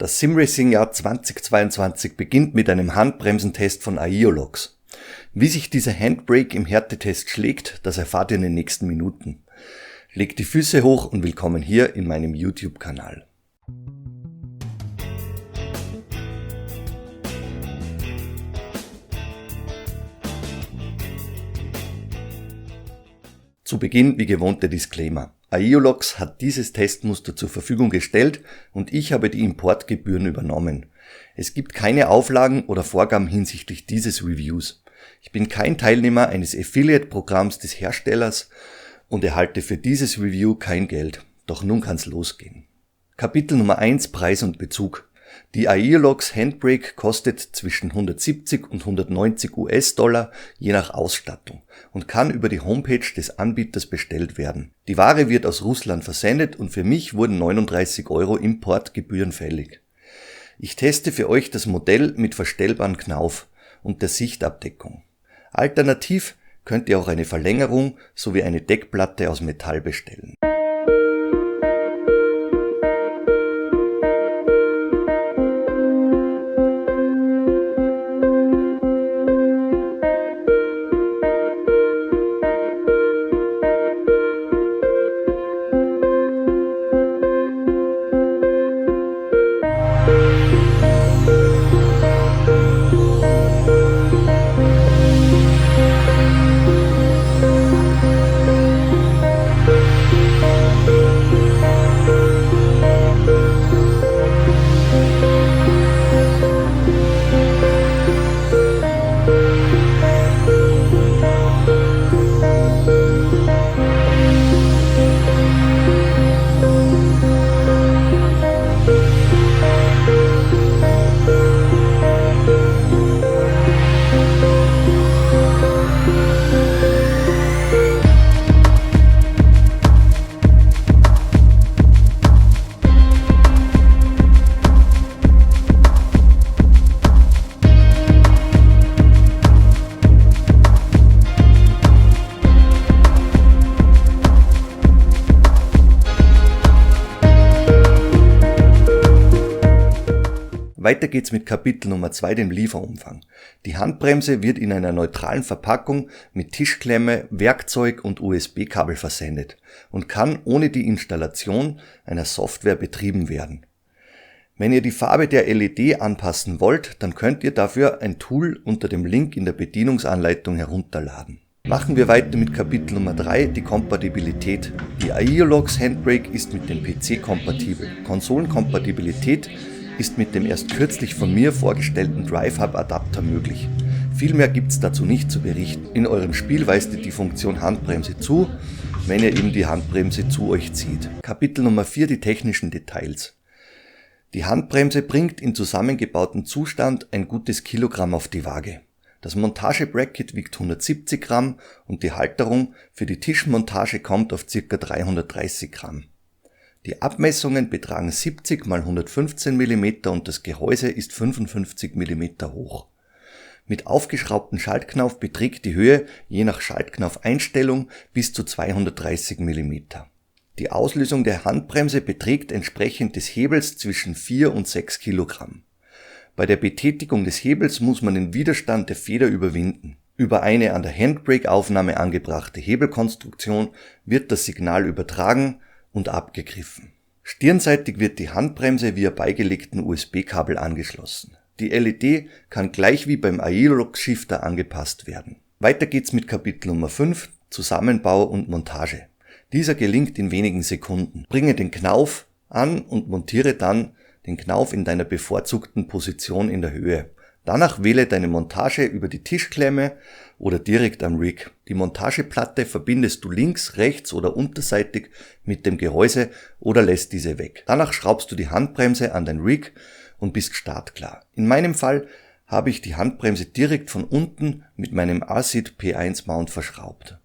Das Simracing-Jahr 2022 beginnt mit einem Handbremsentest von Aiolox. Wie sich dieser Handbrake im Härtetest schlägt, das erfahrt ihr in den nächsten Minuten. Legt die Füße hoch und willkommen hier in meinem YouTube-Kanal. Zu Beginn wie gewohnt der Disclaimer. Aiolox hat dieses Testmuster zur Verfügung gestellt und ich habe die Importgebühren übernommen. Es gibt keine Auflagen oder Vorgaben hinsichtlich dieses Reviews. Ich bin kein Teilnehmer eines Affiliate-Programms des Herstellers und erhalte für dieses Review kein Geld. Doch nun kann's losgehen. Kapitel Nummer 1: Preis und Bezug. Die Aiolox Handbrake kostet zwischen 170 und 190 US-Dollar je nach Ausstattung und kann über die Homepage des Anbieters bestellt werden. Die Ware wird aus Russland versendet und für mich wurden 39 € Importgebühren fällig. Ich teste für euch das Modell mit verstellbaren Knauf und der Sichtabdeckung. Alternativ könnt ihr auch eine Verlängerung sowie eine Deckplatte aus Metall bestellen. Weiter geht's mit Kapitel Nummer 2, dem Lieferumfang. Die Handbremse wird in einer neutralen Verpackung mit Tischklemme, Werkzeug und USB-Kabel versendet und kann ohne die Installation einer Software betrieben werden. Wenn ihr die Farbe der LED anpassen wollt, dann könnt ihr dafür ein Tool unter dem Link in der Bedienungsanleitung herunterladen. Machen wir weiter mit Kapitel Nummer 3, die Kompatibilität. Die Aiolox Handbrake ist mit dem PC kompatibel. Konsolenkompatibilität ist mit dem erst kürzlich von mir vorgestellten Drive-Hub-Adapter möglich. Viel mehr gibt's dazu nicht zu berichten. In eurem Spiel weist ihr die Funktion Handbremse zu, wenn ihr eben die Handbremse zu euch zieht. Kapitel Nummer 4, die technischen Details. Die Handbremse bringt in zusammengebautem Zustand ein gutes Kilogramm auf die Waage. Das Montagebracket wiegt 170 Gramm und die Halterung für die Tischmontage kommt auf ca. 330 Gramm. Die Abmessungen betragen 70 x 115 mm und das Gehäuse ist 55 mm hoch. Mit aufgeschraubtem Schaltknauf beträgt die Höhe je nach Schaltknaufeinstellung bis zu 230 mm. Die Auslösung der Handbremse beträgt entsprechend des Hebels zwischen 4 und 6 Kilogramm. Bei der Betätigung des Hebels muss man den Widerstand der Feder überwinden. Über eine an der Handbrake-Aufnahme angebrachte Hebelkonstruktion wird das Signal übertragen und abgegriffen. Stirnseitig wird die Handbremse via beigelegten USB-Kabel angeschlossen. Die LED kann gleich wie beim Aiolox Shifter angepasst werden. Weiter geht's mit Kapitel Nummer 5, Zusammenbau und Montage. Dieser gelingt in wenigen Sekunden. Bringe den Knauf an und montiere dann den Knauf in deiner bevorzugten Position in der Höhe. Danach wähle deine Montage über die Tischklemme oder direkt am Rig. Die Montageplatte verbindest du links, rechts oder unterseitig mit dem Gehäuse oder lässt diese weg. Danach schraubst du die Handbremse an dein Rig und bist startklar. In meinem Fall habe ich die Handbremse direkt von unten mit meinem ASID P1 Mount verschraubt.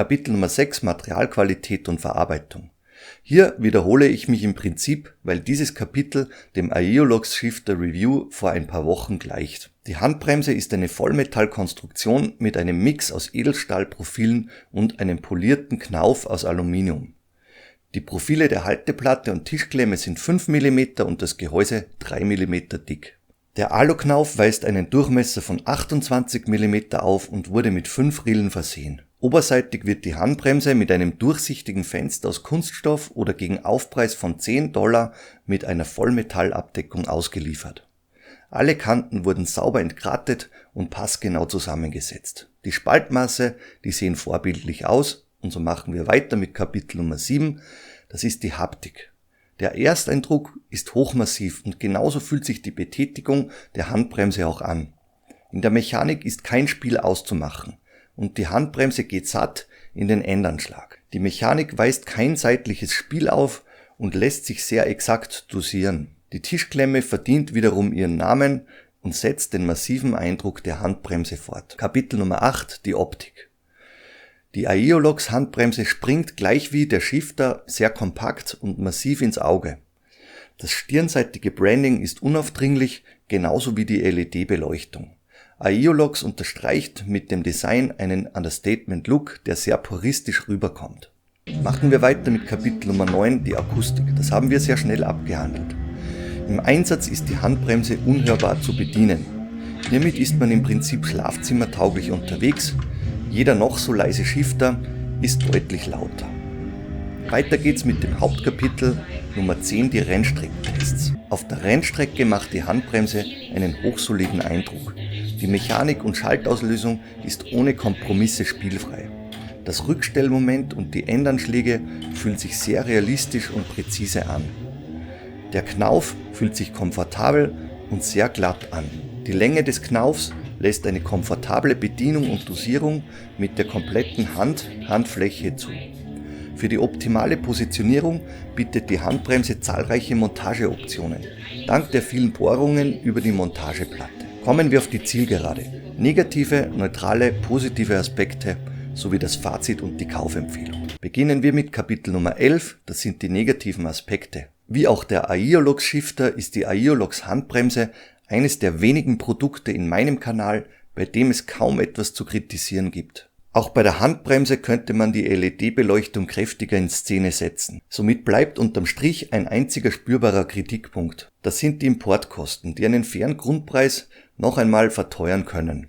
Kapitel Nummer 6: Materialqualität und Verarbeitung. Hier wiederhole ich mich im Prinzip, weil dieses Kapitel dem Aeolox Shifter Review vor ein paar Wochen gleicht. Die Handbremse ist eine Vollmetallkonstruktion mit einem Mix aus Edelstahlprofilen und einem polierten Knauf aus Aluminium. Die Profile der Halteplatte und Tischklemme sind 5 mm und das Gehäuse 3 mm dick. Der Aluknauf weist einen Durchmesser von 28 mm auf und wurde mit 5 Rillen versehen. Oberseitig wird die Handbremse mit einem durchsichtigen Fenster aus Kunststoff oder gegen Aufpreis von $10 mit einer Vollmetallabdeckung ausgeliefert. Alle Kanten wurden sauber entgrattet und passgenau zusammengesetzt. Die Spaltmaße, die sehen vorbildlich aus, und so machen wir weiter mit Kapitel Nummer 7, das ist die Haptik. Der Ersteindruck ist hochmassiv und genauso fühlt sich die Betätigung der Handbremse auch an. In der Mechanik ist kein Spiel auszumachen und die Handbremse geht satt in den Endanschlag. Die Mechanik weist kein seitliches Spiel auf und lässt sich sehr exakt dosieren. Die Tischklemme verdient wiederum ihren Namen und setzt den massiven Eindruck der Handbremse fort. Kapitel Nummer 8, die Optik. Die Aeolox Handbremse springt gleich wie der Shifter sehr kompakt und massiv ins Auge. Das stirnseitige Branding ist unaufdringlich, genauso wie die LED-Beleuchtung. Aeolox unterstreicht mit dem Design einen Understatement-Look, der sehr puristisch rüberkommt. Machen wir weiter mit Kapitel Nummer 9, die Akustik. Das haben wir sehr schnell abgehandelt. Im Einsatz ist die Handbremse unhörbar zu bedienen. Hiermit ist man im Prinzip schlafzimmertauglich unterwegs. Jeder noch so leise Shifter ist deutlich lauter. Weiter geht's mit dem Hauptkapitel Nummer 10, die Rennstreckentests. Auf der Rennstrecke macht die Handbremse einen hochsoliden Eindruck. Die Mechanik und Schaltauslösung ist ohne Kompromisse spielfrei. Das Rückstellmoment und die Endanschläge fühlen sich sehr realistisch und präzise an. Der Knauf fühlt sich komfortabel und sehr glatt an. Die Länge des Knaufs lässt eine komfortable Bedienung und Dosierung mit der kompletten Handfläche zu. Für die optimale Positionierung bietet die Handbremse zahlreiche Montageoptionen, dank der vielen Bohrungen über die Montageplatte. Kommen wir auf die Zielgerade. Negative, neutrale, positive Aspekte sowie das Fazit und die Kaufempfehlung. Beginnen wir mit Kapitel Nummer 11, das sind die negativen Aspekte. Wie auch der Aeolox Shifter ist die Aeolox Handbremse eines der wenigen Produkte in meinem Kanal, bei dem es kaum etwas zu kritisieren gibt. Auch bei der Handbremse könnte man die LED-Beleuchtung kräftiger in Szene setzen. Somit bleibt unterm Strich ein einziger spürbarer Kritikpunkt. Das sind die Importkosten, die einen fairen Grundpreis noch einmal verteuern können.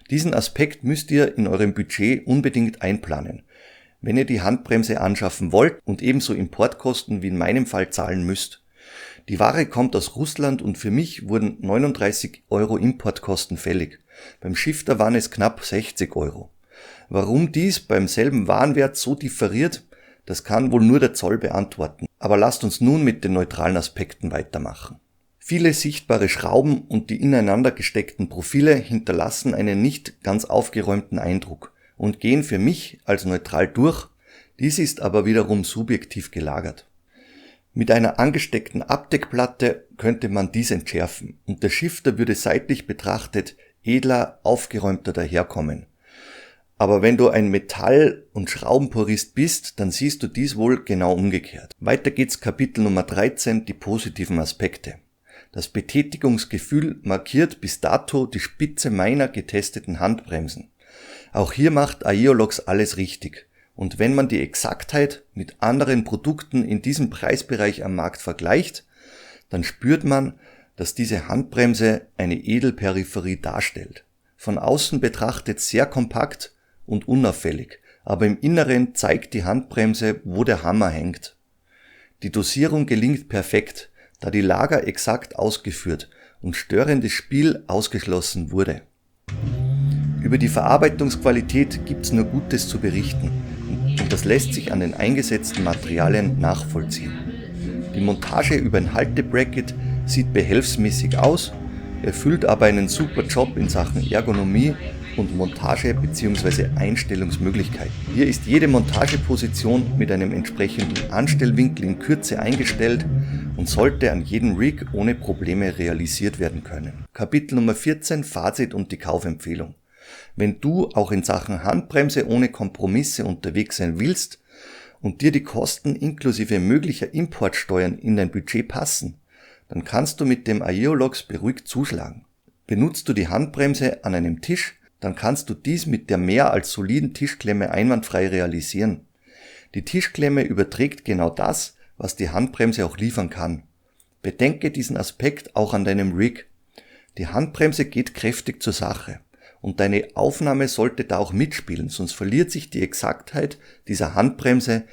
Diesen Aspekt müsst ihr in eurem Budget unbedingt einplanen, wenn ihr die Handbremse anschaffen wollt und ebenso Importkosten wie in meinem Fall zahlen müsst. Die Ware kommt aus Russland und für mich wurden 39 € Importkosten fällig. Beim Shifter waren es knapp 60 €. Warum dies beim selben Warenwert so differiert, das kann wohl nur der Zoll beantworten. Aber lasst uns nun mit den neutralen Aspekten weitermachen. Viele sichtbare Schrauben und die ineinander gesteckten Profile hinterlassen einen nicht ganz aufgeräumten Eindruck und gehen für mich als neutral durch. Dies ist aber wiederum subjektiv gelagert. Mit einer angesteckten Abdeckplatte könnte man dies entschärfen und der Shifter würde seitlich betrachtet edler, aufgeräumter daherkommen. Aber wenn du ein Metall- und Schraubenpurist bist, dann siehst du dies wohl genau umgekehrt. Weiter geht's Kapitel Nummer 13, die positiven Aspekte. Das Betätigungsgefühl markiert bis dato die Spitze meiner getesteten Handbremsen. Auch hier macht Aeolox alles richtig. Und wenn man die Exaktheit mit anderen Produkten in diesem Preisbereich am Markt vergleicht, dann spürt man, dass diese Handbremse eine Edelperipherie darstellt. Von außen betrachtet sehr kompakt und unauffällig, aber im Inneren zeigt die Handbremse, wo der Hammer hängt. Die Dosierung gelingt perfekt, da die Lager exakt ausgeführt und störendes Spiel ausgeschlossen wurde. Über die Verarbeitungsqualität gibt's nur Gutes zu berichten. Und das lässt sich an den eingesetzten Materialien nachvollziehen. Die Montage über ein Haltebracket sieht behelfsmäßig aus, erfüllt aber einen super Job in Sachen Ergonomie und Montage bzw. Einstellungsmöglichkeiten. Hier ist jede Montageposition mit einem entsprechenden Anstellwinkel in Kürze eingestellt und sollte an jedem Rig ohne Probleme realisiert werden können. Kapitel Nummer 14, Fazit und die Kaufempfehlung. Wenn du auch in Sachen Handbremse ohne Kompromisse unterwegs sein willst und dir die Kosten inklusive möglicher Importsteuern in dein Budget passen, dann kannst du mit dem Aeolox beruhigt zuschlagen. Benutzt du die Handbremse an einem Tisch, dann kannst du dies mit der mehr als soliden Tischklemme einwandfrei realisieren. Die Tischklemme überträgt genau das, was die Handbremse auch liefern kann. Bedenke diesen Aspekt auch an deinem Rig. Die Handbremse geht kräftig zur Sache und deine Aufnahme sollte da auch mitspielen, sonst verliert sich die Exaktheit dieser Handbremse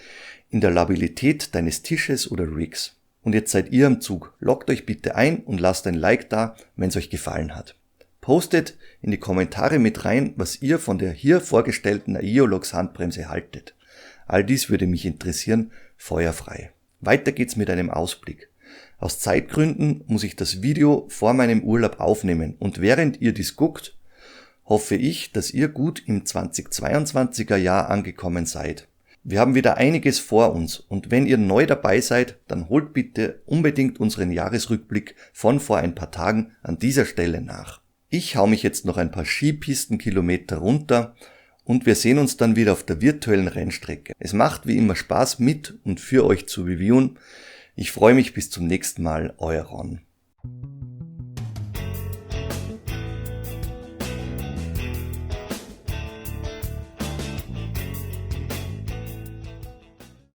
in der Labilität deines Tisches oder Rigs. Und jetzt seid ihr am Zug. Loggt euch bitte ein und lasst ein Like da, wenn es euch gefallen hat. Postet in die Kommentare mit rein, was ihr von der hier vorgestellten Aeolox Handbremse haltet. All dies würde mich interessieren, feuerfrei. Weiter geht's mit einem Ausblick. Aus Zeitgründen muss ich das Video vor meinem Urlaub aufnehmen und während ihr dies guckt, hoffe ich, dass ihr gut im 2022er Jahr angekommen seid. Wir haben wieder einiges vor uns und wenn ihr neu dabei seid, dann holt bitte unbedingt unseren Jahresrückblick von vor ein paar Tagen an dieser Stelle nach. Ich hau mich jetzt noch ein paar Skipistenkilometer runter und wir sehen uns dann wieder auf der virtuellen Rennstrecke. Es macht wie immer Spaß mit und für euch zu reviewen. Ich freue mich bis zum nächsten Mal, euer Ron.